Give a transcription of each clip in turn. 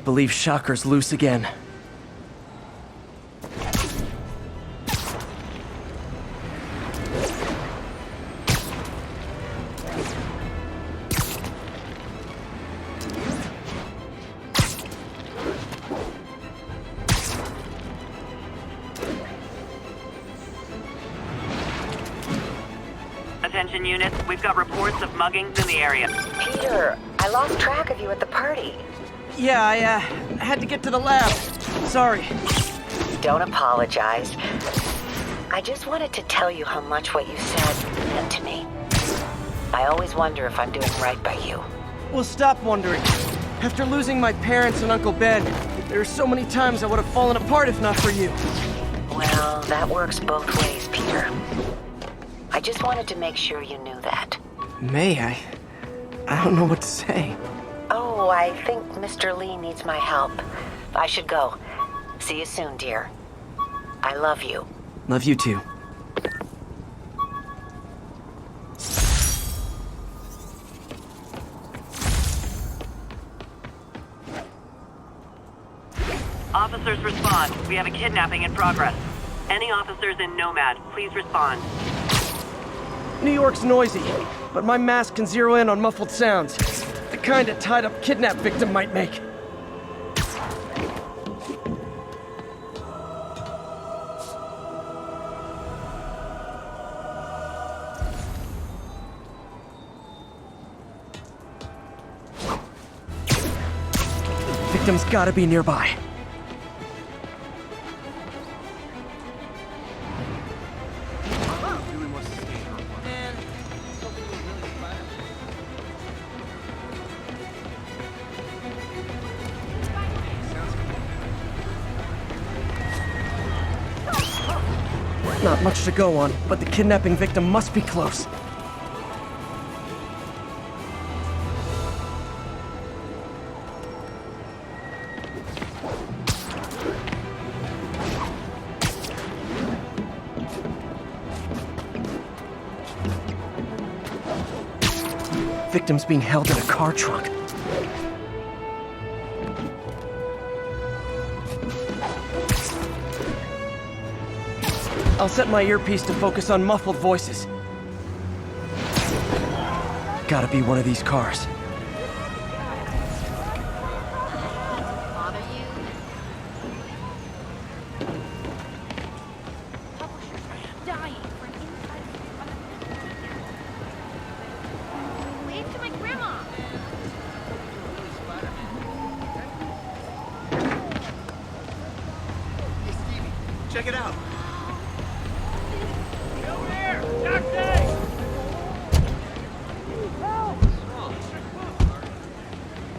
believe Shocker's loose again. Attention units, we've got reports of muggings in the area. Peter, I lost track of you at the party. Yeah, I had to get to the lab. Sorry. Don't apologize. I just wanted to tell you how much what you said meant to me. I always wonder if I'm doing right by you. Well, stop wondering. After losing my parents and Uncle Ben, there are so many times I would have fallen apart if not for you. Well, that works both ways, Peter. I just wanted to make sure you knew that. May I? I don't know what to say. Oh, I think Mr. Lee needs my help. I should go. See you soon, dear. I love you. Love you too. Officers respond. We have a kidnapping in progress. Any officers in Nomad, please respond. New York's noisy, but my mask can zero in on muffled sounds. The kind a tied-up kidnap victim might make. Victim's gotta be nearby. Not much to go on, but the kidnapping victim must be close. Victim's being held in a car trunk. I'll set my earpiece to focus on muffled voices. Gotta be one of these cars. Check it out.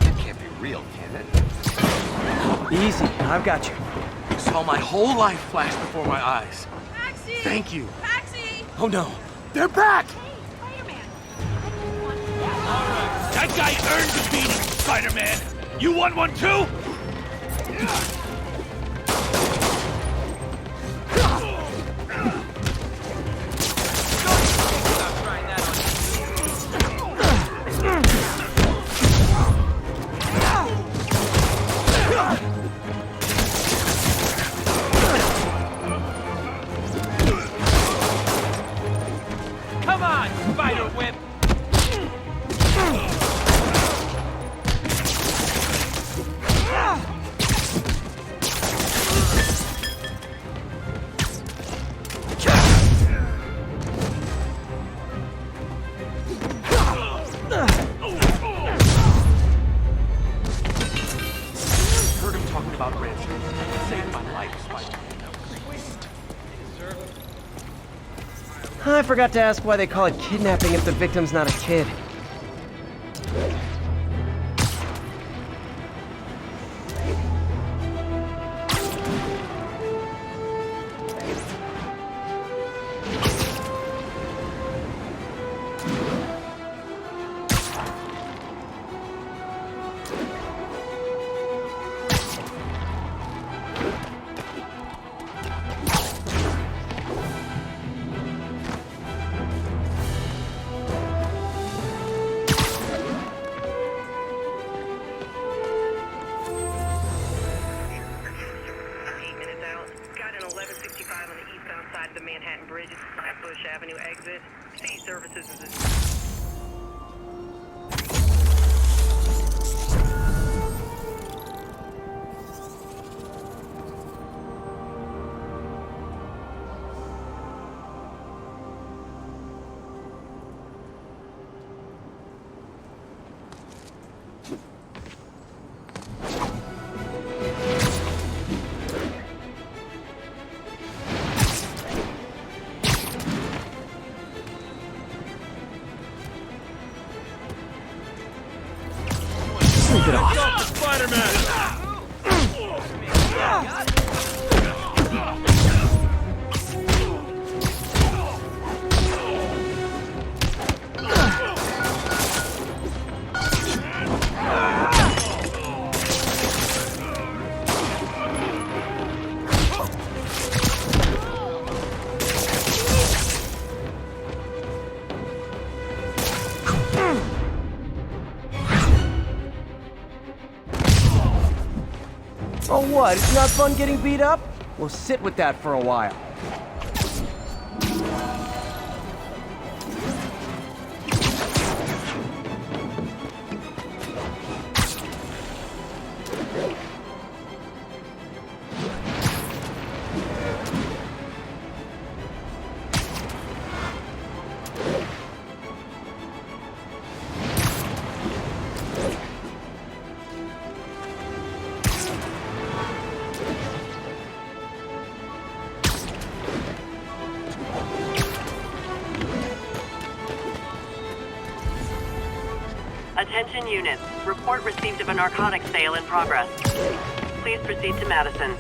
That can't be real, can it? Easy, I've got you. I saw my whole life flash before my eyes. Taxi! Thank you. Taxi! Oh no, they're back! Hey, Spider-Man! That guy earned the beating, Spider-Man! You want one too? Come on, Spider Whip! Heard him talking about ransom. Saved my life, Spider-Man. I forgot to ask why they call it kidnapping if the victim's not a kid. west of Manhattan Bridge at Bush Avenue exit. City services is... Sleep it off. Stop the Spider-Man! Oh what, it's not fun getting beat up? We'll sit with that for a while. Attention units. Report received of a narcotics sale in progress. Please proceed to Madison.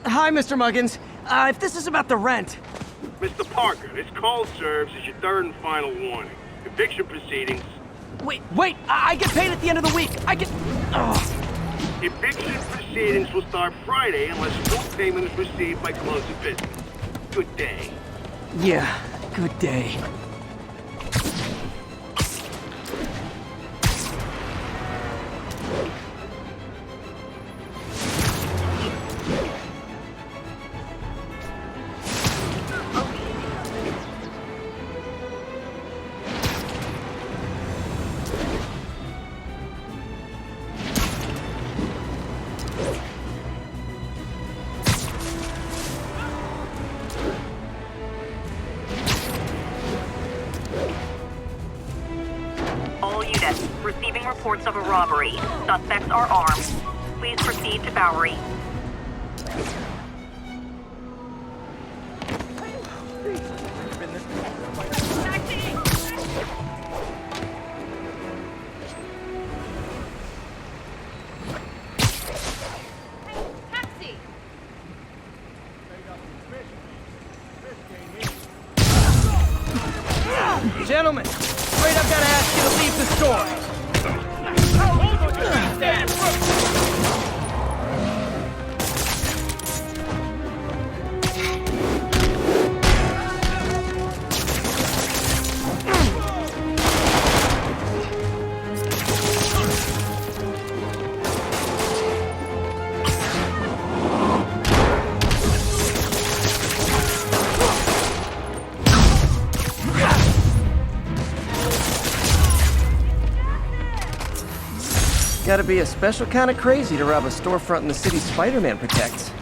Hi, Mr. Muggins. If this is about the rent... Mr. Parker, this call serves as your third and final warning. Eviction proceedings. Wait! I get paid at the end of the week! I get... Ugh. Eviction proceedings will start Friday unless full payment is received by close of business. Good day. Yeah, good day. All units, receiving reports of a robbery. Suspects are armed. Please proceed to Bowery. Gentlemen, afraid I've got to ask you to leave the store. Gotta be a special kind of crazy to rob a storefront in the city Spider-Man protects.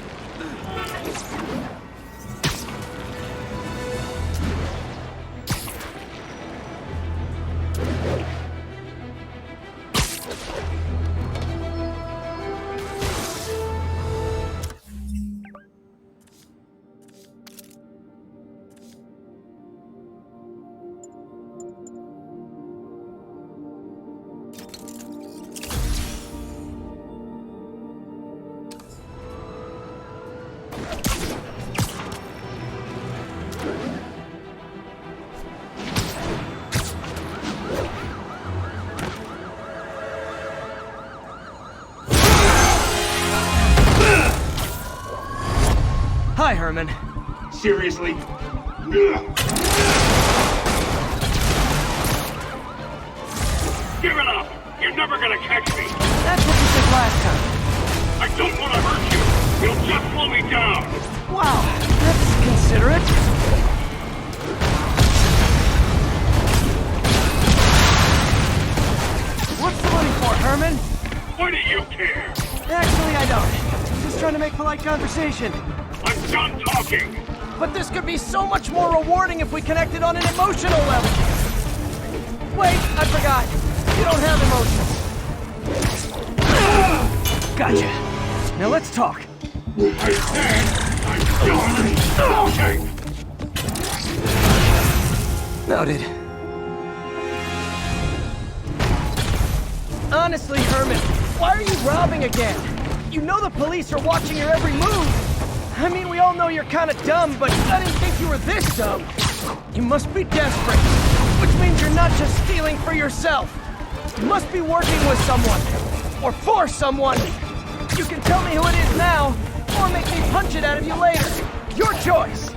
Bye, Herman. Seriously? Give it up! You're never gonna catch me! That's what you said last time. I don't want to hurt you! You'll just slow me down! Wow, that's considerate. What's the money for, Herman? Why do you care? Actually, I don't. I'm just trying to make polite conversation. I'm done talking! But this could be so much more rewarding if we connected on an emotional level. Wait, I forgot. You don't have emotions. Gotcha. Now let's talk. I said I'm done talking! Noted. Honestly, Herman, why are you robbing again? You know the police are watching your every move. I mean, we all know you're kind of dumb, but I didn't think you were this dumb. You must be desperate, which means you're not just stealing for yourself. You must be working with someone, or for someone. You can tell me who it is now, or make me punch it out of you later. Your choice.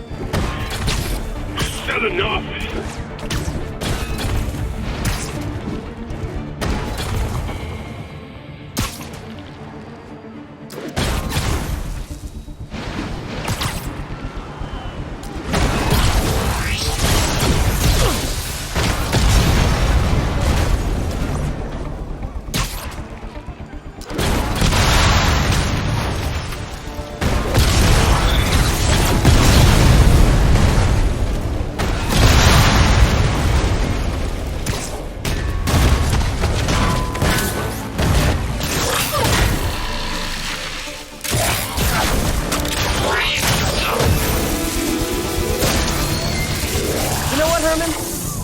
Said enough!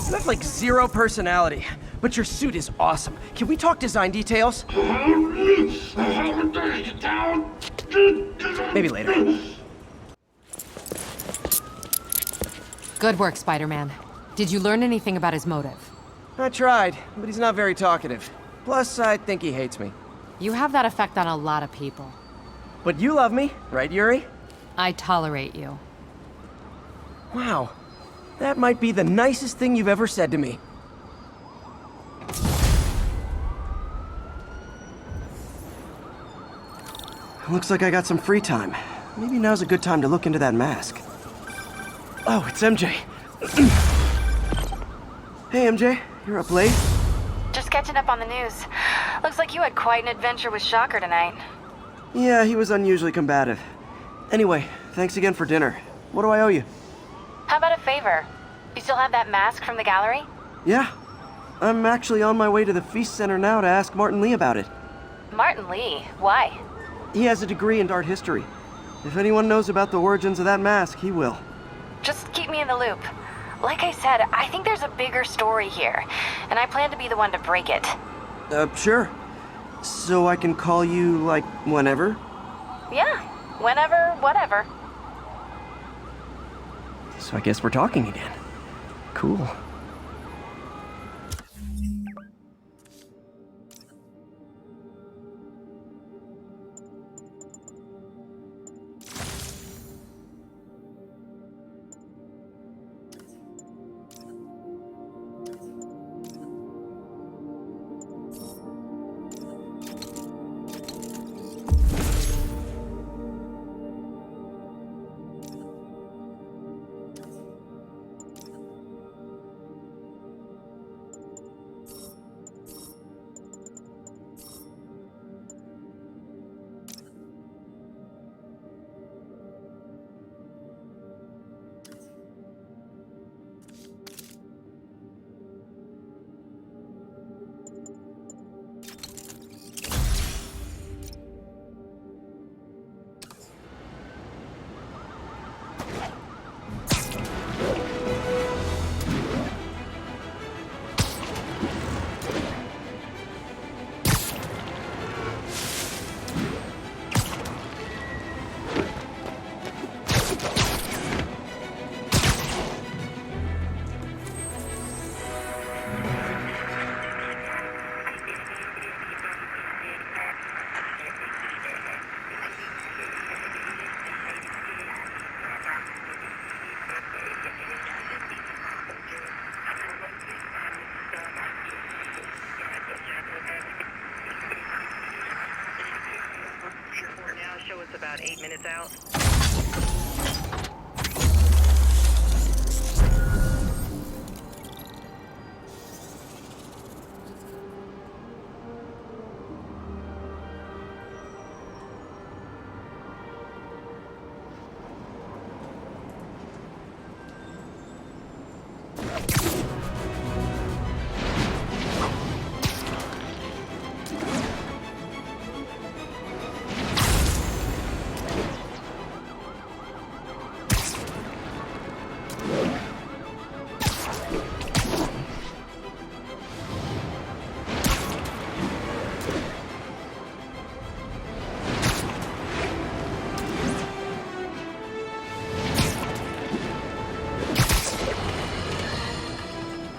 You have like zero personality, but your suit is awesome. Can we talk design details? Maybe later. Good work, Spider-Man. Did you learn anything about his motive? I tried, but he's not very talkative. Plus, I think he hates me. You have that effect on a lot of people. But you love me, right, Yuri? I tolerate you. Wow. That might be the nicest thing you've ever said to me. Looks like I got some free time. Maybe now's a good time to look into that mask. Oh, it's MJ. Hey, MJ. You're up late? Just catching up on the news. Looks like you had quite an adventure with Shocker tonight. Yeah, he was unusually combative. Anyway, thanks again for dinner. What do I owe you? How about a favor? You still have that mask from the gallery? Yeah. I'm actually on my way to the Feast Center now to ask Martin Lee about it. Martin Lee? Why? He has a degree in art history. If anyone knows about the origins of that mask, he will. Just keep me in the loop. Like I said, I think there's a bigger story here, and I plan to be the one to break it. Sure. So I can call you, like, whenever? Yeah, whenever, whatever. So I guess we're talking again. Cool. show us about 8 minutes out.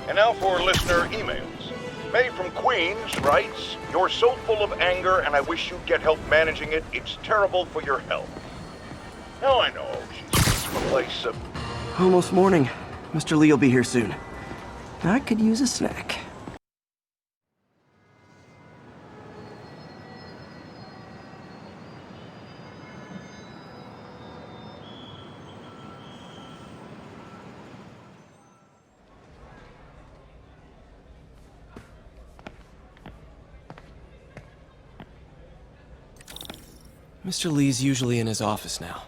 And now for listener emails. May from Queens writes, "You're so full of anger and I wish you'd get help managing it. It's terrible for your health." Now I know, she's from a place of... Almost morning. Mr. Lee will be here soon. I could use a snack. Mr. Lee's usually in his office now.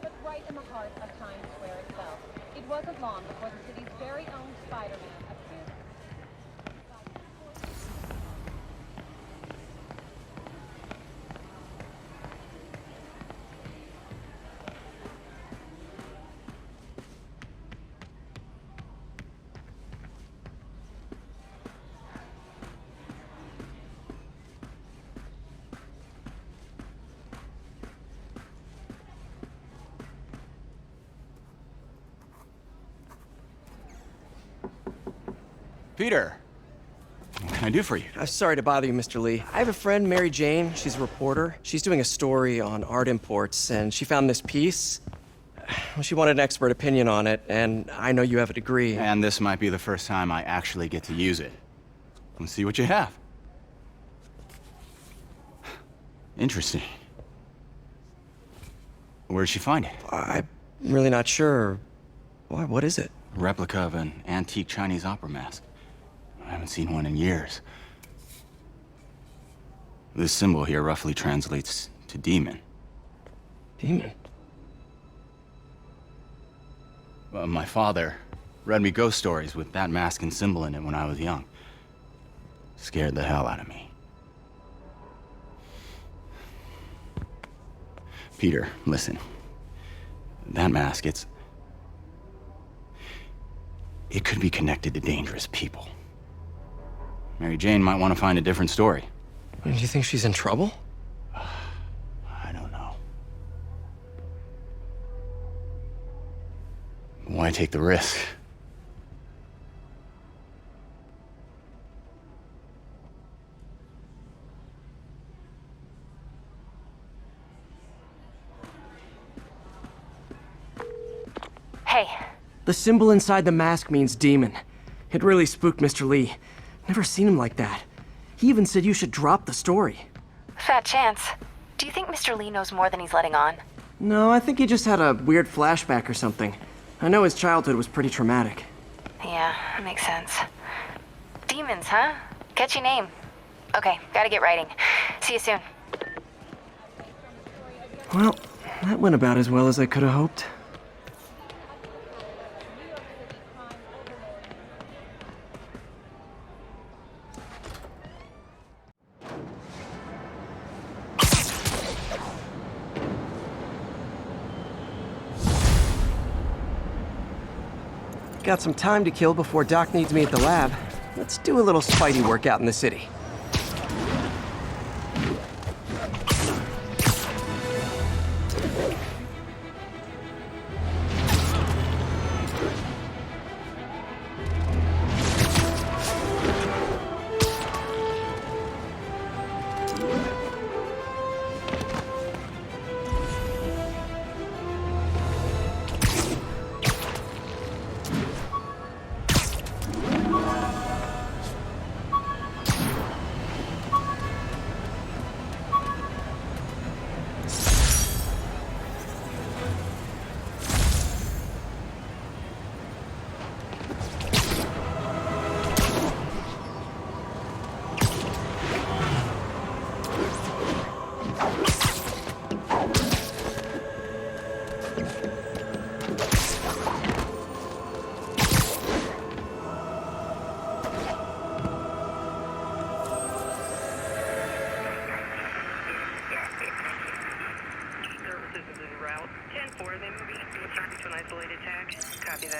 But right in the heart of Times Square itself. It wasn't long before the city's very own Spider-Man appeared. Peter, what can I do for you? I'm sorry to bother you, Mr. Lee. I have a friend, Mary Jane. She's a reporter. She's doing a story on art imports, and she found this piece. Well, she wanted an expert opinion on it, and I know you have a degree. And this might be the first time I actually get to use it. Let's see what you have. Interesting. Where'd she find it? I'm really not sure. Why, what is it? A replica of an antique Chinese opera mask. I haven't seen one in years. This symbol here roughly translates to demon. Demon? My father read me ghost stories with that mask and symbol in it when I was young. Scared the hell out of me. Peter, listen. That mask, it could be connected to dangerous people. Mary Jane might want to find a different story. Do you think she's in trouble? I don't know. Why take the risk? Hey, The symbol inside the mask means demon. It really spooked Mr. Lee. Never seen him like that. He even said you should drop the story. fat chance. Do you think Mr. Lee knows more than he's letting on? No, I think he just had a weird flashback or something. I know his childhood was pretty traumatic. Yeah, makes sense. Demons, huh? Catchy name. Okay, gotta get writing. See you soon. Well, that went about as well as I could have hoped. Got some time to kill before Doc needs me at the lab. Let's do a little Spidey workout in the city.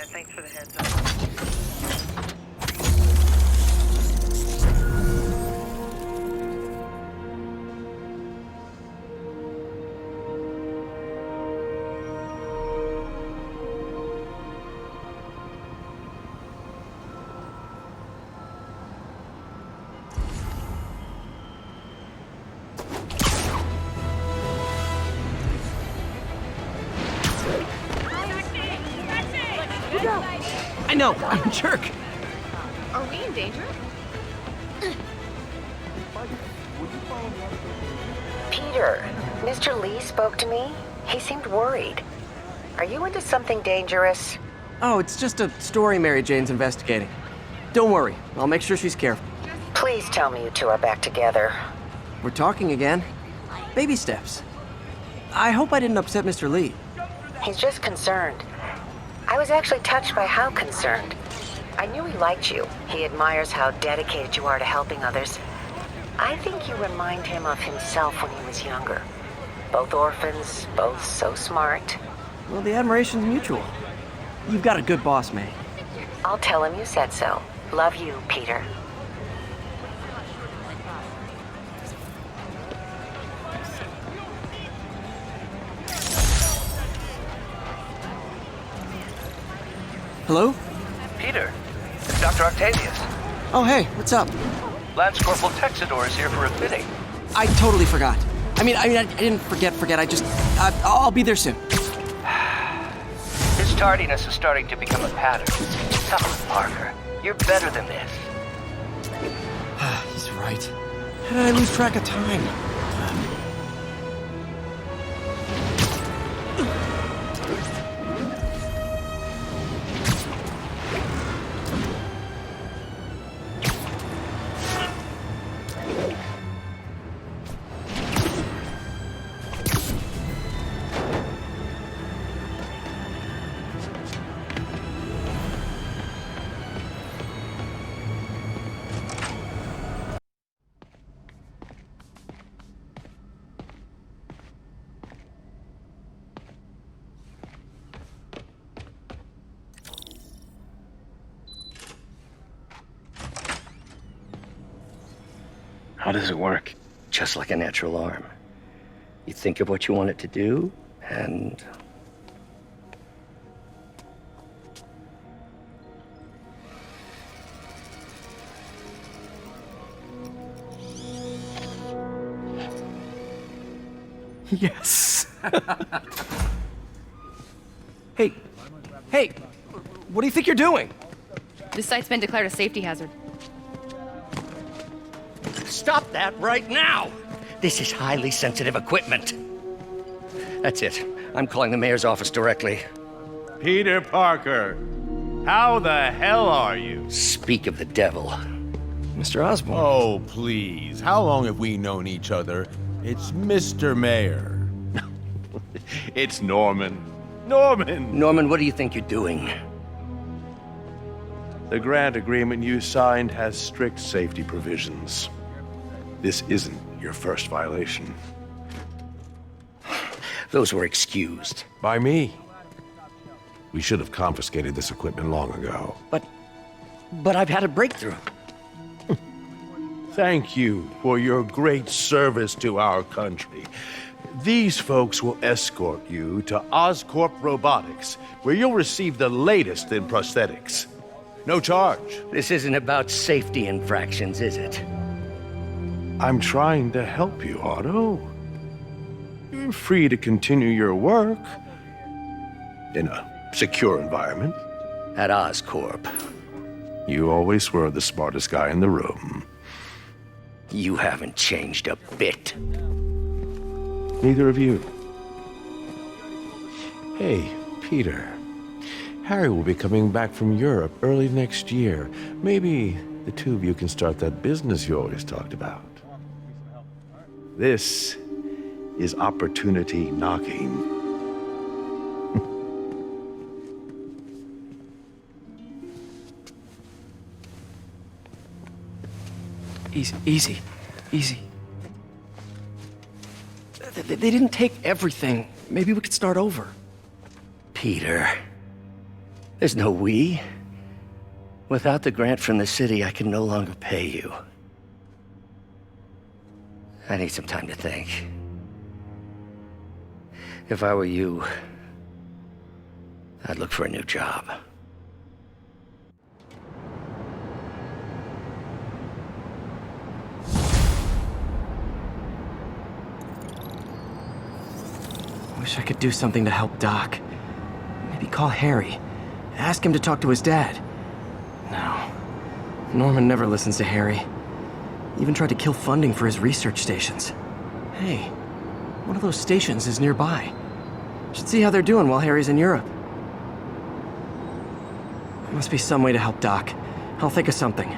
thanks for the heads up. I know, I'm a jerk. Are we in danger? Peter, Mr. Lee spoke to me. He seemed worried. Are you into something dangerous? Oh, it's just a story Mary Jane's investigating. Don't worry, I'll make sure she's careful. Please tell me you two are back together. We're talking again. Baby steps. I hope I didn't upset Mr. Lee. He's just concerned. I was actually touched by how concerned. I knew he liked you. He admires how dedicated you are to helping others. I think you remind him of himself when he was younger. Both orphans, both so smart. Well, the admiration's mutual. You've got a good boss, May. I'll tell him you said so. Love you, Peter. Hello? Peter, it's Dr. Octavius. Oh, hey, what's up? Lance Corporal Texador is here for a fitting. I totally forgot. I didn't forget. I'll be there soon. His tardiness is starting to become a pattern. Come on, Parker. You're better than this. He's right. How did I lose track of time? How does it work? Just like a natural arm. You think of what you want it to do, and... Yes. Hey, what do you think you're doing? This site's been declared a safety hazard. Stop that right now! This is highly sensitive equipment. That's it. I'm calling the mayor's office directly. Peter Parker, how the hell are you? Speak of the devil. Mr. Osborn. Oh, please. How long have we known each other? It's Mr. Mayor. It's Norman. Norman, what do you think you're doing? The grant agreement you signed has strict safety provisions. This isn't your first violation. Those were excused. By me. We should have confiscated this equipment long ago. But I've had a breakthrough. Thank you for your great service to our country. These folks will escort you to Oscorp Robotics, where you'll receive the latest in prosthetics. No charge. This isn't about safety infractions, is it? I'm trying to help you, Otto. You're free to continue your work in a secure environment. At Oscorp. You always were the smartest guy in the room. You haven't changed a bit. Neither of you. Hey, Peter. Harry will be coming back from Europe early next year. Maybe the two of you can start that business you always talked about. This is opportunity knocking. Easy. They didn't take everything. Maybe we could start over. Peter, There's no we. Without the grant from the city, I can no longer pay you. I need some time to think. If I were you, I'd look for a new job. Wish I could do something to help Doc. Maybe call Harry. Ask him to talk to his dad. No. Norman never listens to Harry. Even tried to kill funding for his research stations. Hey, one of those stations is nearby. Should see how they're doing while Harry's in Europe. Must be some way to help Doc. I'll think of something.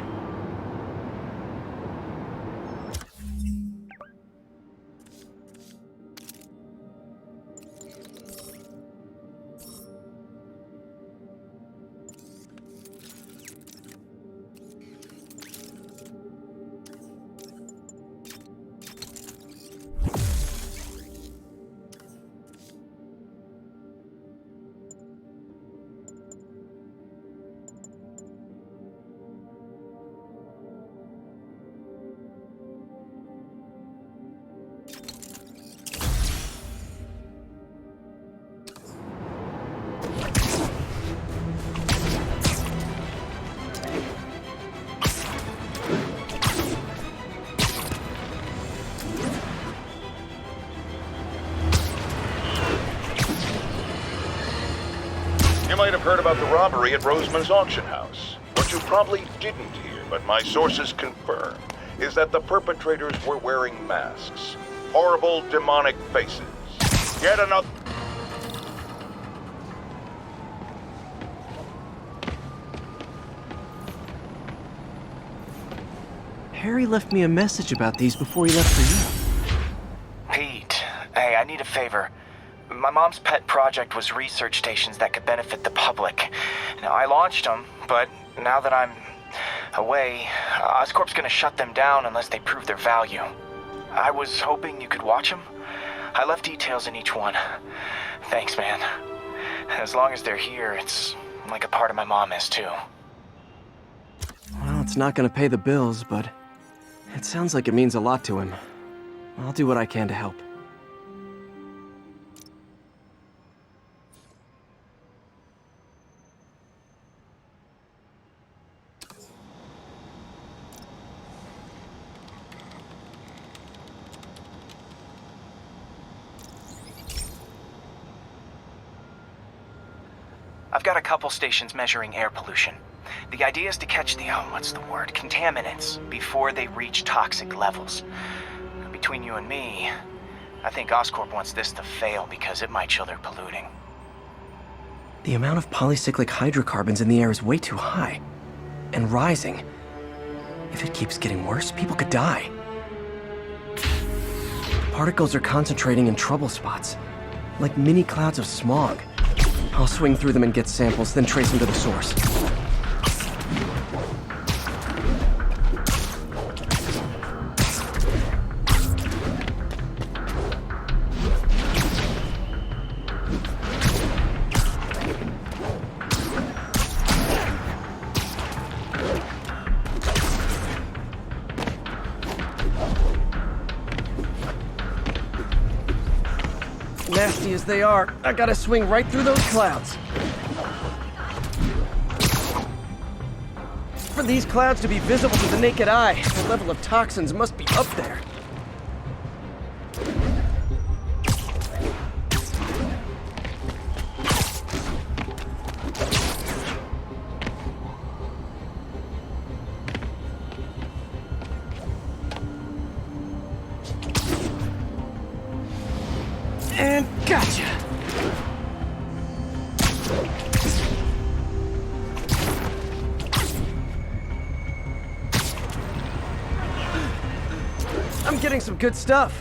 You might have heard about the robbery at Roseman's auction house. What you probably didn't hear, but my sources confirm, is that the perpetrators were wearing masks. Horrible, demonic faces. Yet another... Harry left me a message about these before he left for you. Pete, hey, I need a favor. My mom's pet project was research stations that could benefit the public. Now, I launched them, but now that I'm away, Oscorp's gonna shut them down unless they prove their value. I was hoping you could watch them. I left details in each one. Thanks, man. As long as they're here, it's like a part of my mom is, too. Well, it's not gonna pay the bills, but it sounds like it means a lot to him. I'll do what I can to help. I've got a couple stations measuring air pollution. The idea is to catch the, contaminants before they reach toxic levels. Between you and me, I think Oscorp wants this to fail because it might show they're polluting. The amount of polycyclic hydrocarbons in the air is way too high. And rising. If it keeps getting worse, people could die. Particles are concentrating in trouble spots, like mini clouds of smog. I'll swing through them and get samples, then trace them to the source. Nasty as they are, I gotta swing right through those clouds. For these clouds to be visible to the naked eye, the level of toxins must be up there. And gotcha! I'm getting some good stuff.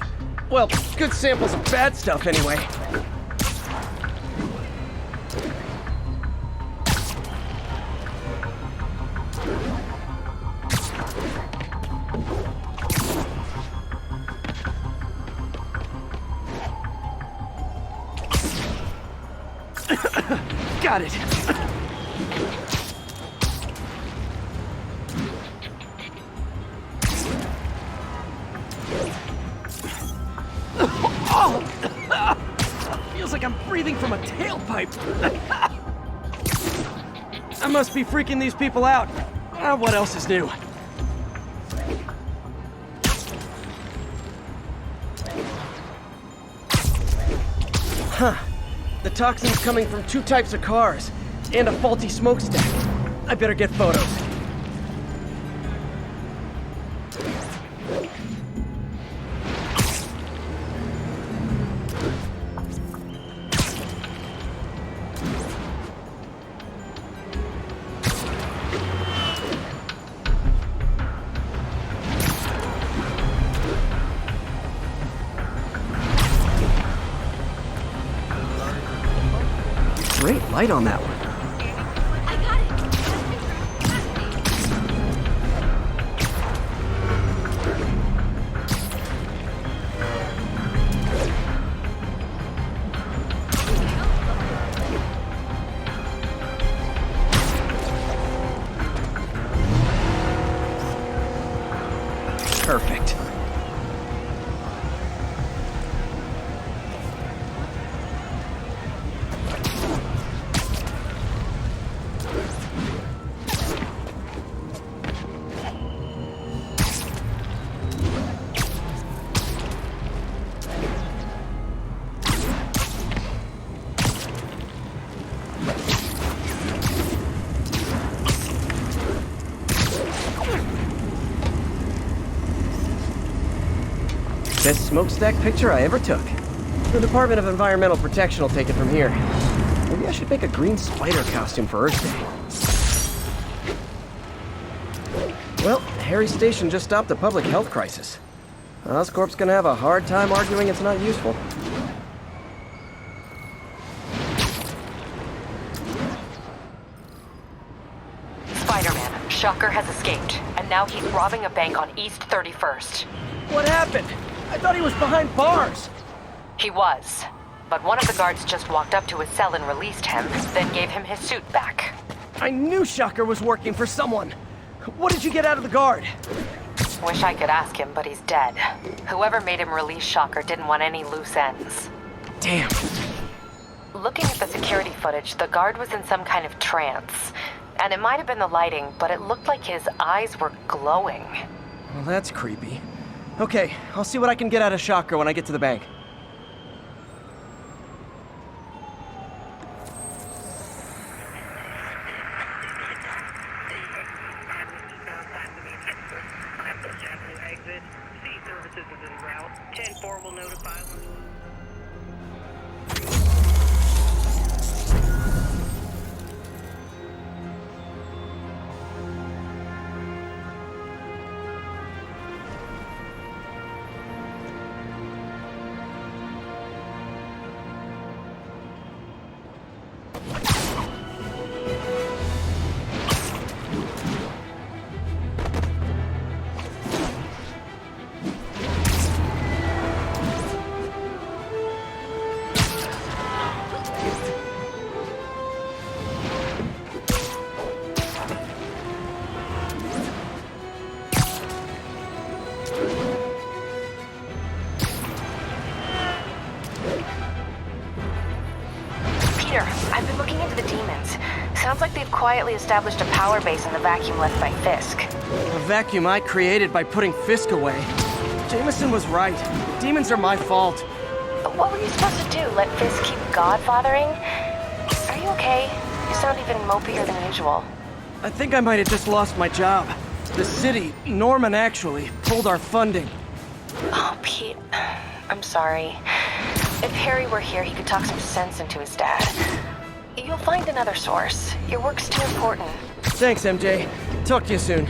Well, good samples of bad stuff anyway. Got it. like I'm breathing from a tailpipe. I must be freaking these people out. What else is new? Huh. The toxin's coming from 2 types of cars, and a faulty smokestack. I better get photos. Great light on that one. Perfect. Best smokestack picture I ever took. The Department of Environmental Protection will take it from here. Maybe I should make a green spider costume for Earth Day. Well, Harry's station just stopped a public health crisis. Oscorp's gonna have a hard time arguing it's not useful. Spider-Man, Shocker has escaped, and now he's robbing a bank on East 31st. What happened? I thought he was behind bars. He was, but one of the guards just walked up to his cell and released him, then gave him his suit back. I knew Shocker was working for someone. What did you get out of the guard? Wish I could ask him, but he's dead. Whoever made him release Shocker didn't want any loose ends. Damn. Looking at the security footage, the guard was in some kind of trance. And it might have been the lighting, but it looked like his eyes were glowing. Well, that's creepy. Okay, I'll see what I can get out of Shocker when I get to the bank. Exit. C services is en route. 10-4 will notify. I've been looking into the demons. Sounds like they've quietly established a power base in the vacuum left by Fisk. A vacuum I created by putting Fisk away. Jameson was right. The demons are my fault. But what were you supposed to do? Let Fisk keep godfathering? Are you okay? You sound even mopier than usual. I think I might have just lost my job. The city, Norman actually, pulled our funding. Oh, Pete. I'm sorry. If Harry were here, he could talk some sense into his dad. You'll find another source. Your work's too important. Thanks, MJ. Talk to you soon.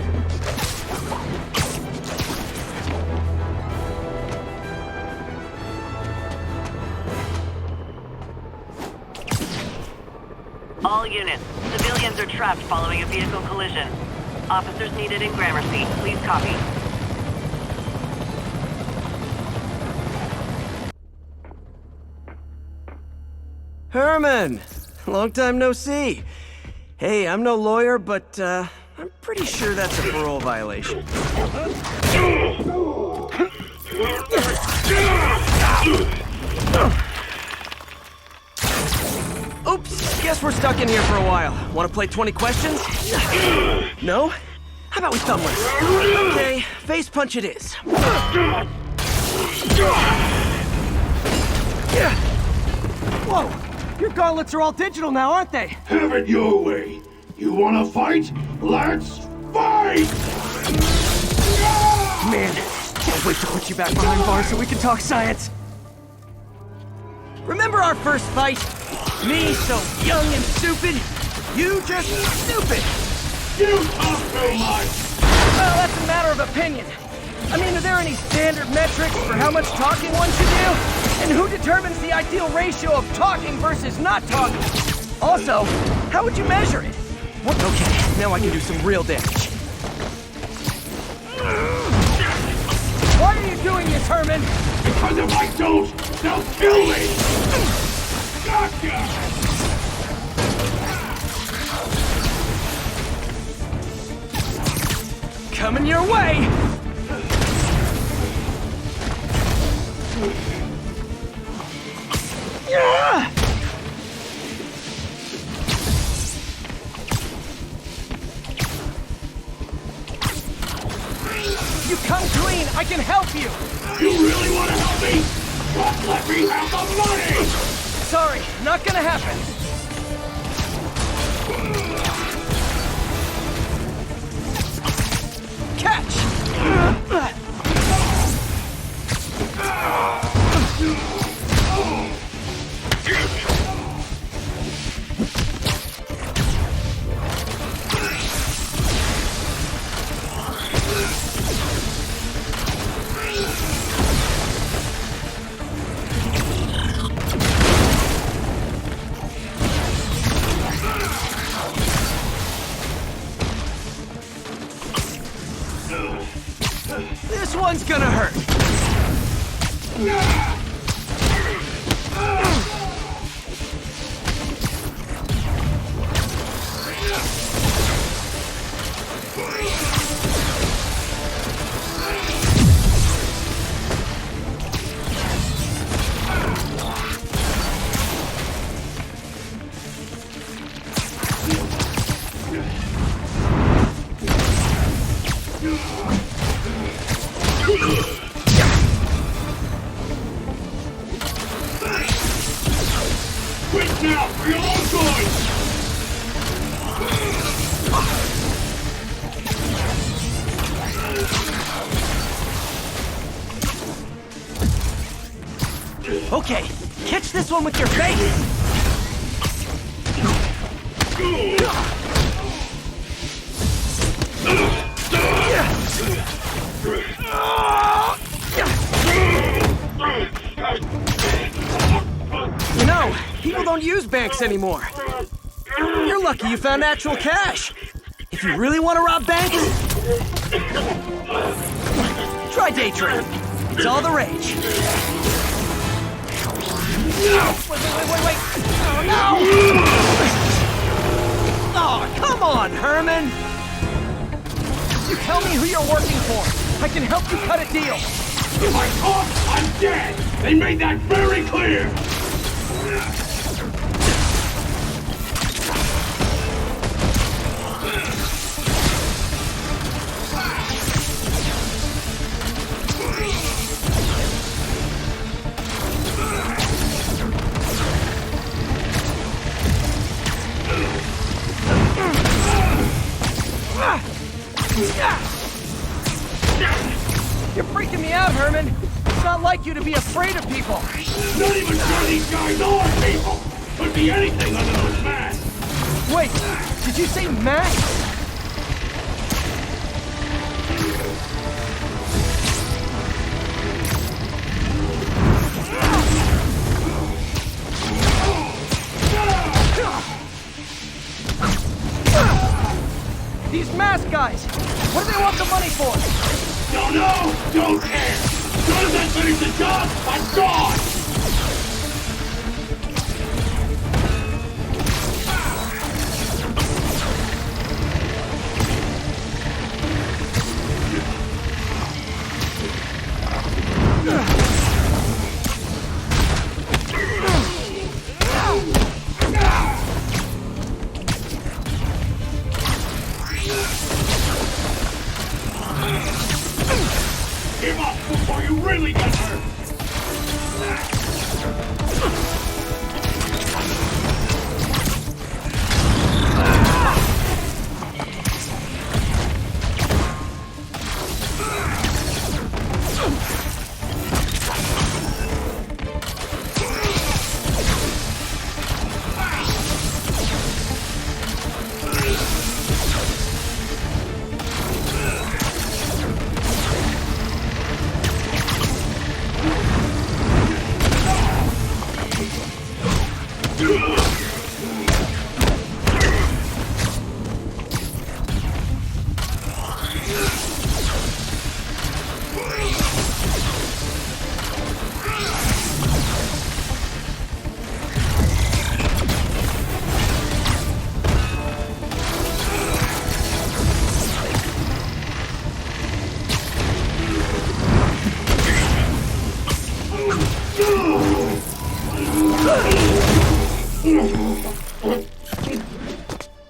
All units, civilians are trapped following a vehicle collision. Officers needed in Gramercy. Please copy. Herman! Long time no see. Hey, I'm no lawyer, but I'm pretty sure that's a parole violation. Guess we're stuck in here for a while. Want to play 20 questions? No? How about we thumb wrestle? Okay, face punch it is. Whoa! Your gauntlets are all digital now, aren't they? Have it your way. You wanna fight? Let's fight! Man, can't wait to put you back behind bars so we can talk science. Remember our first fight? Me so young and stupid, you just stupid. You talk too much! Well, that's a matter of opinion. I mean, are there any standard metrics for how much talking one should do? And who determines the ideal ratio of talking versus not talking? Also, how would you measure it? Okay, now I can do some real damage. Why are you doing this, Herman? Because if I don't, they'll kill me! Gotcha! Coming your way! Yeah! You come clean, I can help you! You really want to help me? Just let me have the money! Sorry, not gonna happen. Catch! This one's gonna hurt. Quit now, for your own good! Okay, catch this one with your face! You know, people don't use banks anymore. You're lucky you found actual cash. If you really want to rob banks, try day trading. It's all the rage. Wait. Oh, no! Oh, come on, Herman! You tell me who you're working for. I can help you cut a deal. If I talk, I'm dead! They made that very clear! You're freaking me out, Herman. It's not like you to be afraid of people. Not even sure these guys are people! Could be anything under those masks! Wait, did you say masks? These mask guys, what do they want the money for? Don't know! Don't care! As soon as I finish the job, I'm gone!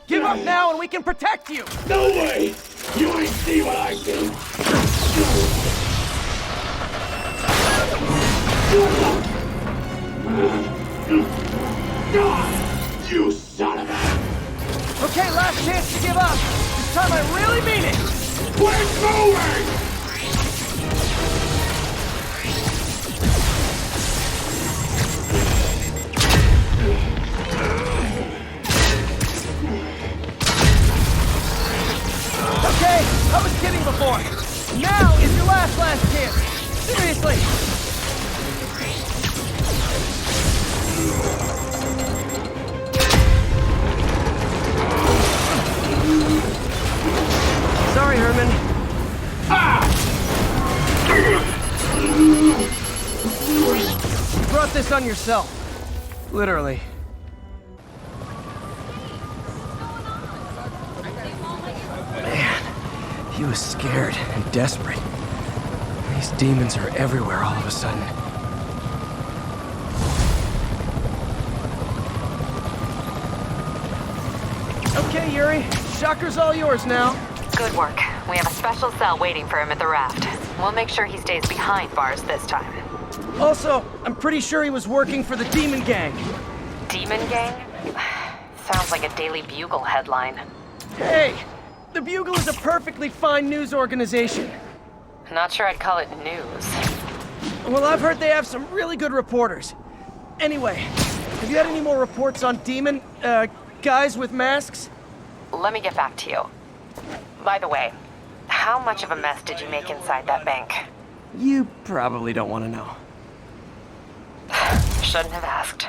Give up now and we can protect you! No way! You ain't see what I see! You son of a... Okay, last chance to give up. This time I really mean it! We're moving! Okay, I was kidding before. Now is your last chance. Seriously. Sorry, Herman. You brought this on yourself. Literally. He was scared and desperate. These demons are everywhere all of a sudden. Okay, Yuri. Shocker's all yours now. Good work. We have a special cell waiting for him at the raft. We'll make sure he stays behind bars this time. Also, I'm pretty sure he was working for the Demon Gang. Demon Gang? Sounds like a Daily Bugle headline. Hey! The Bugle is a perfectly fine news organization. Not sure I'd call it news. Well, I've heard they have some really good reporters. Anyway, have you had any more reports on demon, guys with masks? Let me get back to you. By the way, how much of a mess did you make inside that bank? You probably don't want to know. Shouldn't have asked.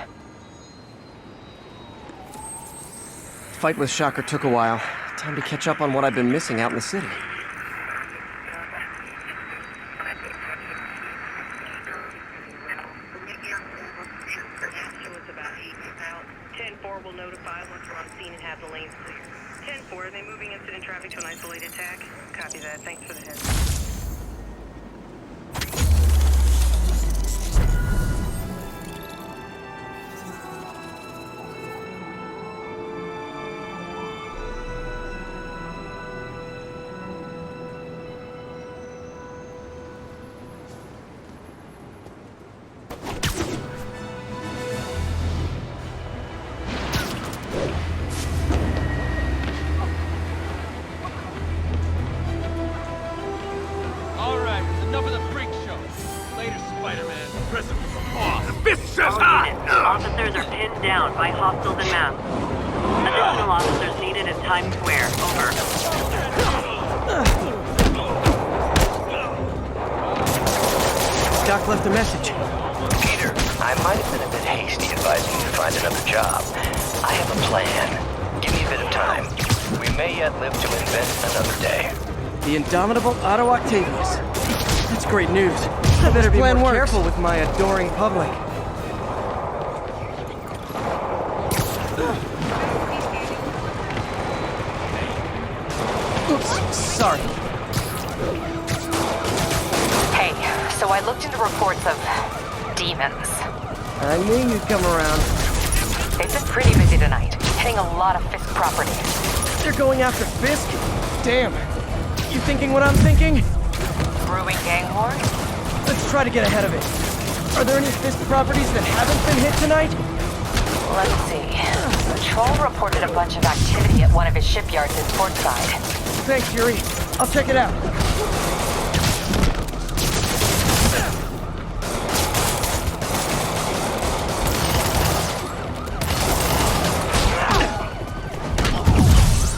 Fight with Shocker took a while. Time to catch up on what I've been missing out in the city. Will notify once we're on scene and have the lanes clear. 10-4, are they moving incident traffic to an isolated tag? Copy that. Thanks for the heads up. Officers are pinned down by hostiles and masks. Additional officers needed in Times Square. Over. Doc left a message. Peter, I might have been a bit hasty advising you to find another job. I have a plan. Give me a bit of time. We may yet live to invent another day. The indomitable Otto Octavius. That's great news. I better be more careful with my adoring public. Oops, sorry. Hey, so I looked into reports of demons. I knew you'd come around. They've been pretty busy tonight, hitting a lot of Fisk properties. They're going after Fisk? Damn. You thinking what I'm thinking? Brewing gang war? Let's try to get ahead of it. Are there any Fisk properties that haven't been hit tonight? Let's see. Patrol reported a bunch of activity at one of his shipyards in Portside. Thanks, Yuri. I'll check it out.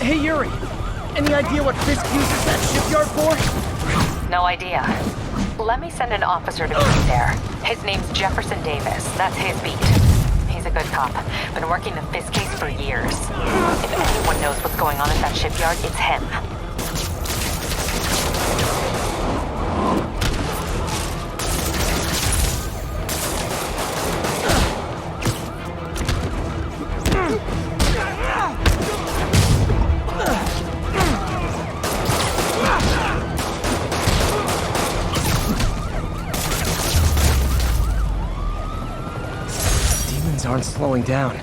Hey, Yuri. Any idea what Fisk uses that shipyard for? No idea. Let me send an officer to meet you there. His name's Jefferson Davis. That's his beat. He's a good cop. Been working the Fisk case for years. If anyone knows what's going on at that shipyard, it's him. things aren't slowing down.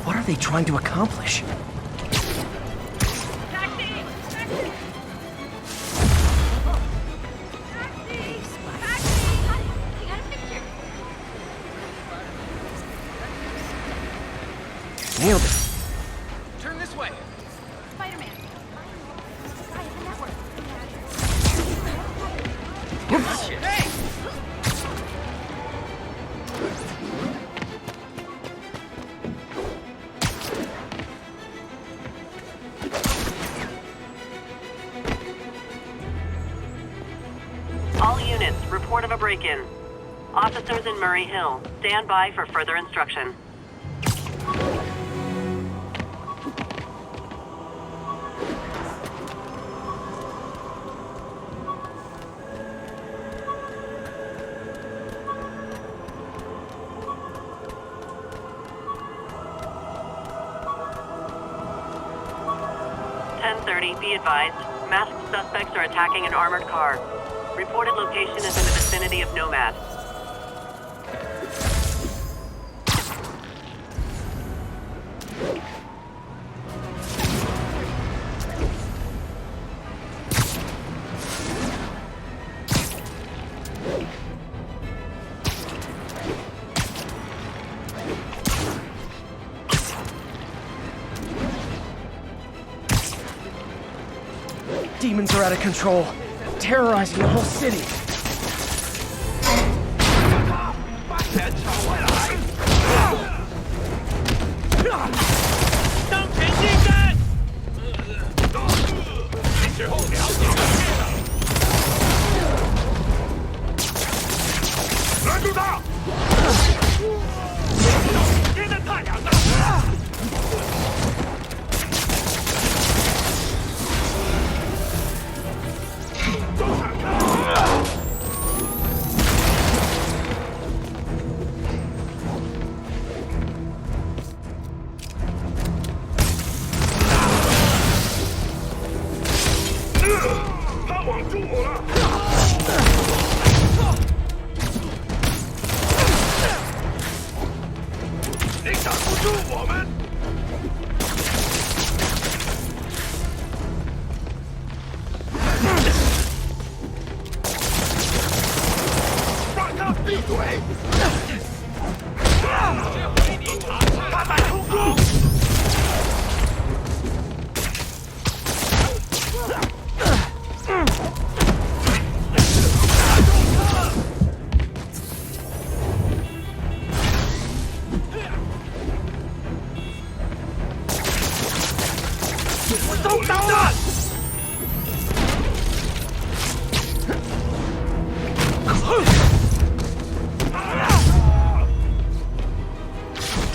What are they trying to accomplish? Nailed it. Turn this way. Spider-Man. Hey! All units, report of a break-in. Officers in Murray Hill, stand by for further instruction. Be advised, masked suspects are attacking an armored car. Reported location is in the vicinity of Nomad. Demons are out of control, terrorizing the whole city.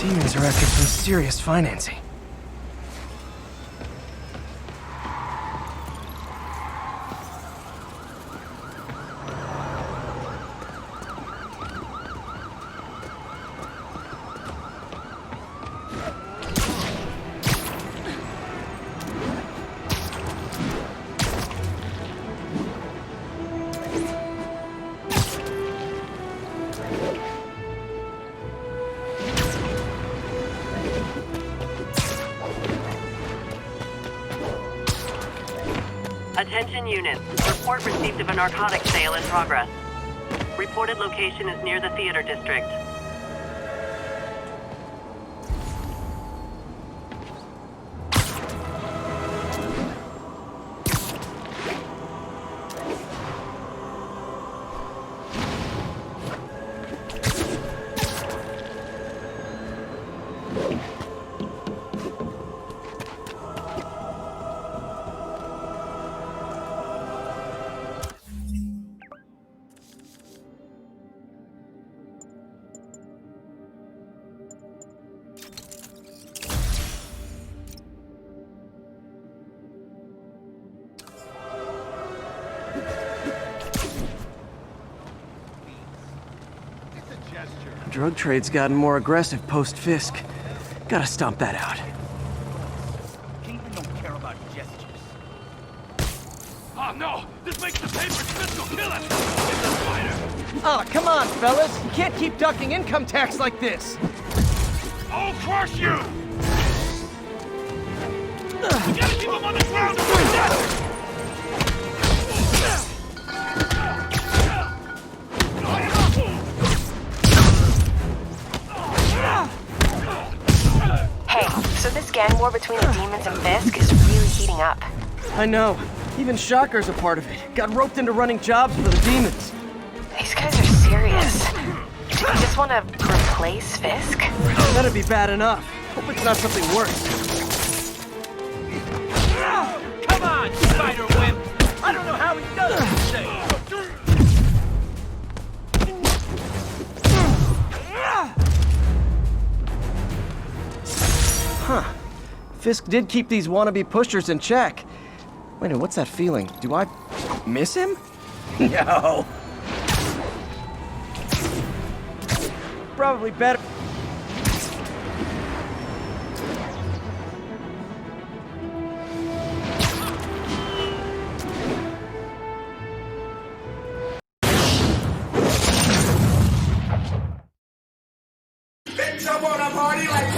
Demons are after some serious financing. Attention units. Report received of a narcotics sale in progress. Reported location is near the theater district. Drug trade's gotten more aggressive post-Fisk. Gotta stomp that out. Kingpin don't care about gestures. Oh no! This makes the papers fiscal kill us! It's a spider! Ah, come on, fellas. You can't keep ducking income tax like this. I'll crush you! You gotta keep him on the ground or we're dead! Hey, so this gang war between the demons and Fisk is really heating up. I know. Even Shocker's a part of it. Got roped into running jobs for the demons. These guys are serious. Do they just want to replace Fisk? That'd be bad enough. Hope it's not something worse. Come on, spider wimp! I don't know how he does this thing! Huh. Fisk did keep these wannabe pushers in check. Wait a minute, what's that feeling? Do I miss him? No. Probably better. Bitch, I wanna party like